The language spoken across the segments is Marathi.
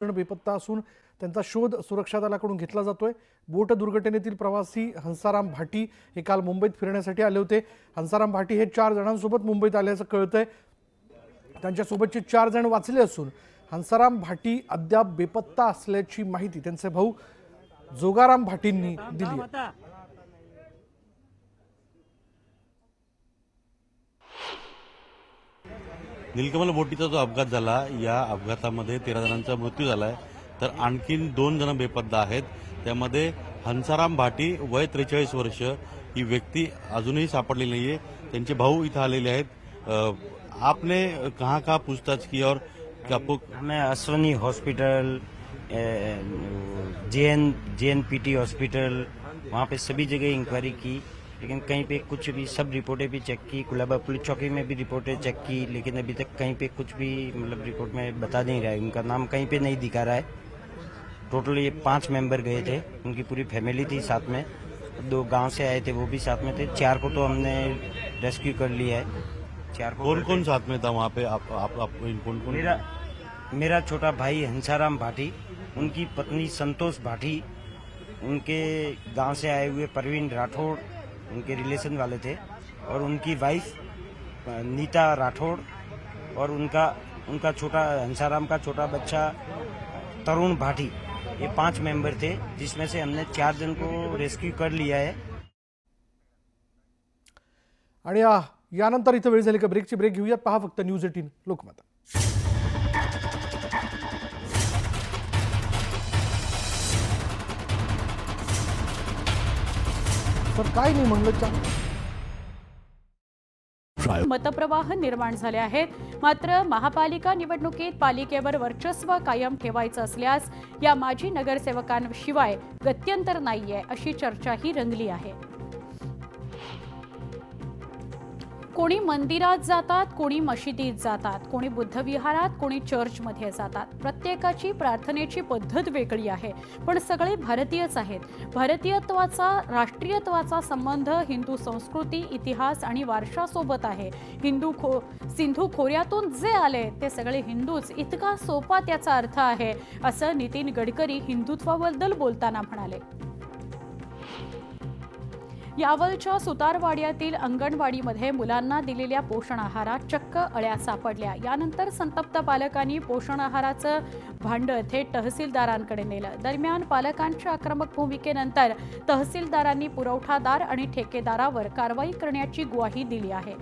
जण बेपत्ता असून त्यांचा शोध सुरक्षा दलाकडून घेतला जातोय। बोट दुर्घटनेतील प्रवासी हंसाराम भाटी हे काल मुंबईत फिरण्यासाठी आले होते। हंसाराम भाटी हे 4 जणांसोबत मुंबईत आल्याचं कळतंय। त्यांच्यासोबतचे 4 जण वाचले असून हंसाराम भाटी अद्याप बेपत्ता असल्याची माहिती त्यांचे भाऊ जोगाराम भाटींनी दिली आहे। नीलकमल बोटीचा जो अपघात झाला, या अपघातामध्ये 13 जणांचा मृत्यू झालाय, तर आणखीन 2 जण बेपत्ता आहेत। त्यामध्ये हंसाराम भाटी वय 43 वर्ष ही व्यक्ती अजूनही सापडलेली नाहीये। त्यांचे भाऊ इथं आलेले आहेत। आपने कहाँ पूछताछ की और आपको? हमने अश्वनी हॉस्पिटल, जेएनपीटी हॉस्पिटल, वहाँ पे सभी जगह इंक्वायरी की, लेकिन कहीं पे कुछ भी, सब रिपोर्टें भी चेक की, कुलाबा पुलिस चौकी में भी रिपोर्टें चेक की, लेकिन अभी तक कहीं पे कुछ भी मतलब रिपोर्ट में बता नहीं रहा है, उनका नाम कहीं पे नहीं दिखा रहा है। टोटल ये 5 मेंबर गए थे, उनकी पूरी फैमिली थी साथ में, 2 गांव से आए थे वो भी साथ में थे। 4 को तो हमने रेस्क्यू कर लिया है। 4 को कौन कौन साथ में था वहाँ पे? आप कौन? मेरा छोटा भाई हंसाराम भाटी, उनकी पत्नी संतोष भाटी, उनके गांव से आए हुए परवीन राठौड़, उनके रिलेशन वाले थे, और उनकी वाइफ नीता राठौड़, और उनका छोटा हंसाराम का छोटा बच्चा तरुण भाटी। ये 5 मेंबर थे, जिसमें से हमने 4 जन को रेस्क्यू कर लिया है। आणि यानंतर इथं वेळ झाली का ब्रेकची ब्रेक घेऊयात। पहा फक्त न्यूज 18 लोकमत। तर काय नाही म्हणलं, मतप्रवाह निर्माण झाले आहेत। मात्र महापालिका निवडणुकीत पालिकेवर वर्चस्व कायम ठेवायचं असल्यास या माजी नगरसेवकांशिवाय गत्यंतर नाहीये अशी चर्चाही रंगली आहे। कोणी मंदिरात जातात, कोणी मशिदीत जातात, कोणी बुद्धविहारात, कोणी चर्चमध्ये जातात। प्रत्येकाची प्रार्थनेची पद्धत वेगळी आहे, पण सगळे भारतीयच आहेत। भारतीयत्वाचा, राष्ट्रीयत्वाचा संबंध हिंदू संस्कृती, इतिहास आणि वारशासोबत आहे। सिंधू खोऱ्यातून जे आले ते सगळे हिंदूच, इतका सोपा त्याचा अर्थ आहे, असं नितीन गडकरी हिंदुत्वाबद्दल बोलताना म्हणाले। यावलच्या सुतारवाड्यातील अंगणवाडीमध्ये मुलांना दिलेल्या पोषण आहारात चक्क अळ्या सापडल्या। यानंतर संतप्त पालकांनी पोषण आहाराचं भांड थेट तहसीलदारांकडे नेलं। दरम्यान पालकांच्या आक्रमक भूमिकेनंतर तहसीलदारांनी पुरवठादार आणि ठेकेदारावर कारवाई करण्याची ग्वाही दिली आहे।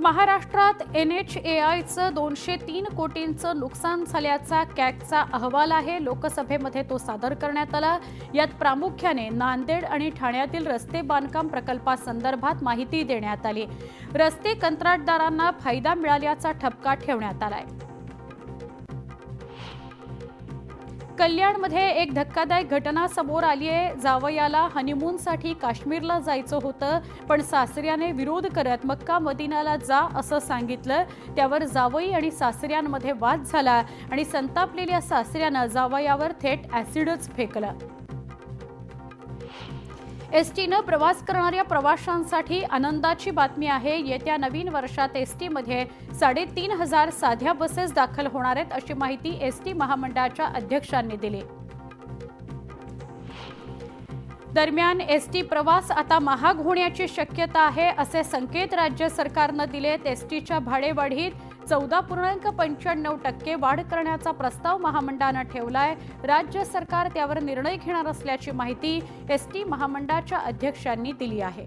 महाराष्ट्रात NHAIचं 203 कोटींचं नुकसान झाल्याचा कॅगचा अहवाल आहे। लोकसभेमध्ये तो सादर करण्यात आला। यात प्रामुख्याने नांदेड आणि ठाण्यातील रस्ते बांधकाम प्रकल्पासंदर्भात माहिती देण्यात आली। रस्ते कंत्राटदारांना फायदा मिळाल्याचा ठपका ठेवण्यात आलाय। कल्याणमध्ये एक धक्कादायक घटना समोर आली आहे। जावयाला हनीमूनसाठी काश्मीरला जायचं होतं, पण सासऱ्याने विरोध करत मक्का मदिनाला जा असं सांगितलं। त्यावर जावई आणि सासऱ्यांमध्ये वाद झाला आणि संतापलेल्या सासऱ्यानं जावयावर थेट ॲसिडच फेकलं। एसटीनं प्रवास करणाऱ्या प्रवाशांसाठी आनंदाची बातमी आहे। येत्या नवीन वर्षात एसटीमध्ये 3500 साध्या बसेस दाखल होणार आहेत, अशी माहिती एसटी महामंडळाच्या अध्यक्षांनी दिली। दरम्यान एसटी प्रवास आता महाग होण्याची शक्यता आहे, असे संकेत राज्य सरकारनं दिलेत। एसटीच्या भाडेवाढीत 14.95% वाढ करण्याचा प्रस्ताव महामंडळानं ठेवलाय। राज्य सरकार त्यावर निर्णय घेणार असल्याची माहिती एसटी महामंडळाच्या अध्यक्षांनी दिली आहे।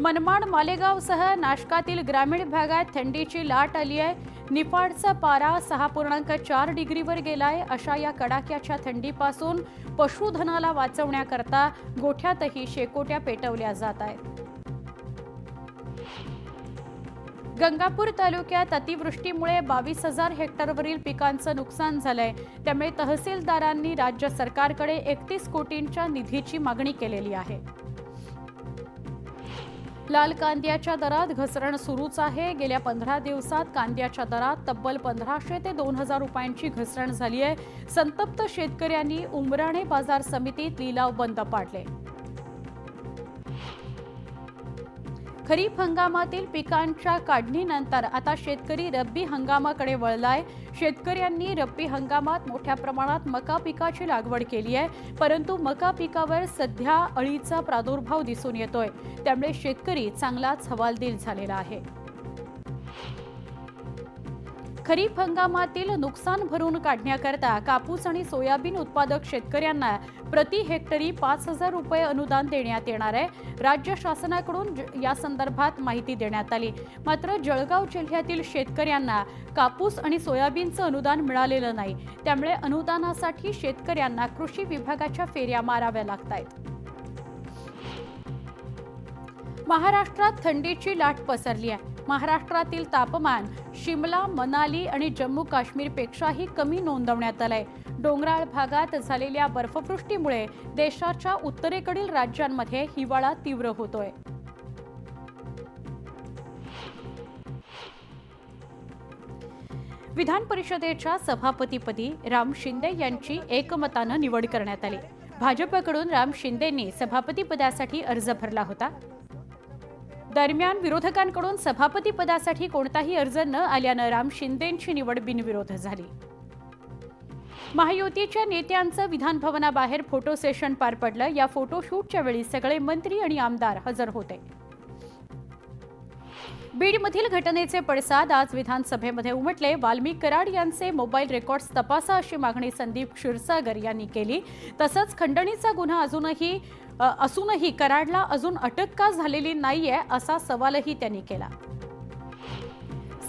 मनमाड, मालेगावसह नाशकातील ग्रामीण भागात थंडीची लाट आली आहे। निफाडचा पारा 6.4 डिग्रीवर गेलाय। अशा या कडाक्याच्या थंडीपासून पशुधनाला वाचवण्याकरता गोठ्यातही शेकोट्या पेटवल्या जात आहेत। गंगापूर तालुक्यात अतिवृष्टीमुळे 22,000 हेक्टरवरील पिकांचं नुकसान झालंय। त्यामुळे तहसीलदारांनी राज्य सरकारकडे 31 कोटींच्या निधीची मागणी केलेली आहे। लाल कांद्याच्या दरात घसरण सुरूच आहे। गेल्या 15 दिवसात कांद्याच्या दरात तब्बल 1500 ते 2000 रुपयांची घसरण झाली आहे। संतप्त शेतकऱ्यांनी उमराणे बाजार समितीत लिलाव बंद पाडले। खरीप हंगामातील पिकांच्या काढणीनंतर आता शेतकरी रब्बी हंगामाकडे वळलाय. शेतकऱ्यांनी रब्बी हंगामात मोठ्या प्रमाणात मका पिकाची लागवड केली आहे, परंतु मका पिकावर सध्या अळीचा प्रादुर्भाव दिसून येतोय. त्यामुळे शेतकरी चांगलाच हवालदिल झालेला आहे. खरीप हंगामातील नुकसान भरून काढण्याकरता कापूस आणि सोयाबीन उत्पादक शेतकऱ्यांना प्रति हेक्टरी 5,000 रुपये अनुदान देण्यात येणार आहे. राज्य शासनाकडून या संदर्भात माहिती देण्यात आली. मात्र जळगाव जिल्ह्यातील शेतकऱ्यांना कापूस आणि सोयाबीनचं अनुदान मिळालेलं नाही. त्यामुळे अनुदानासाठी शेतकऱ्यांना कृषी विभागाच्या फेऱ्या माराव्या लागतायत. महाराष्ट्रात थंडीची लाट पसरली आहे. महाराष्ट्रातील तापमान शिमला, मनाली आणि जम्मू काश्मीरपेक्षाही कमी नोंदवण्यात आलंय. डोंगराळ भागात झालेल्या बर्फवृष्टीमुळे देशाच्या उत्तरेकडील राज्यांमध्ये हिवाळा तीव्र होतोय. विधान परिषदेच्या सभापतीपदी राम शिंदे यांची एकमतानं निवड करण्यात आली. भाजपकडून राम शिंदेंनी सभापतीपदासाठी अर्ज भरला होता. दरम्यान विरोधकांकडून सभापती पदासाठी कोणताही अर्ज न आल्यानं राम शिंदेंची निवड बिनविरोध झाली. महायुतीच्या नेत्यांचं विधान भवनाबाहेर फोटो सेशन पार पडलं. या फोटोशूटच्या वेळी सगळे मंत्री आणि आमदार हजर होते. बीडमधील घटनेचे पडसाद आज विधानसभेमध्ये उमटले. वाल्मिक कराड यांचे मोबाईल रेकॉर्ड्स तपासा अशी मागणी संदीप क्षीरसागर यांनी केली. तसंच खंडणीचा गुन्हा असूनही कराडला अजून अटक का झालेली नाहीये असा सवालही त्यांनी केला.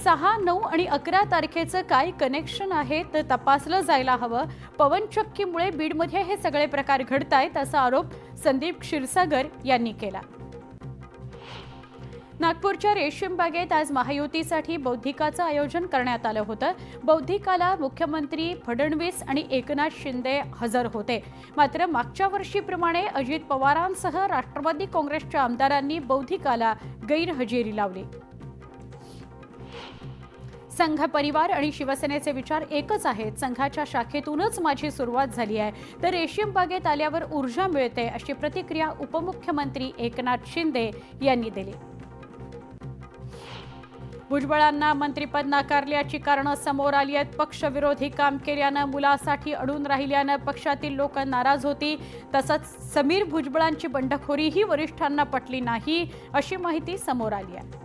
6, 9 आणि 11 तारखेचं काय कनेक्शन आहे ते तपासलं जायला हवं. पवनचक्कीमुळे बीडमध्ये हे सगळे प्रकार घडतायत असा आरोप संदीप क्षीरसागर यांनी केला. नागपूरच्या रेशीम बागेत आज महायुतीसाठी बौद्धिकाचं आयोजन करण्यात आलं होतं. बौद्धिकाला मुख्यमंत्री फडणवीस आणि एकनाथ शिंदे हजर होते. मात्र मागच्या वर्षीप्रमाणे अजित पवारांसह राष्ट्रवादी काँग्रेसच्या आमदारांनी बौद्धिकाला गैरहजेरी लावली. संघ परिवार आणि शिवसेनेचे विचार एकच आहेत. संघाच्या शाखेतूनच माझी सुरुवात झाली आहे, तर रेशीम बागेत आल्यावर ऊर्जा मिळते अशी प्रतिक्रिया उपमुख्यमंत्री एकनाथ शिंदे यांनी दिली. भुजबळांना मंत्रिपद नाकारल्याची कारणं समोर आली आहेत. पक्षविरोधी काम केल्यानं, मुलासाठी अडून राहिल्यानं पक्षातील लोक नाराज होती. तसंच समीर भुजबळांची बंडखोरीही वरिष्ठांना पटली नाही अशी माहिती समोर आली आहे.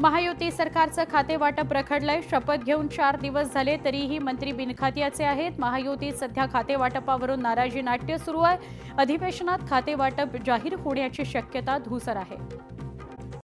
महायुती सरकारचं खातेवाटप रखडलंय. शपथ घेऊन 4 दिवस झाले तरीही मंत्री बिनखात्याचे आहेत. महायुतीत सध्या खातेवाटपावरून नाराजी नाट्य सुरू आहे. अधिवेशनात खातेवाटप जाहीर होण्याची शक्यता धूसर आहे.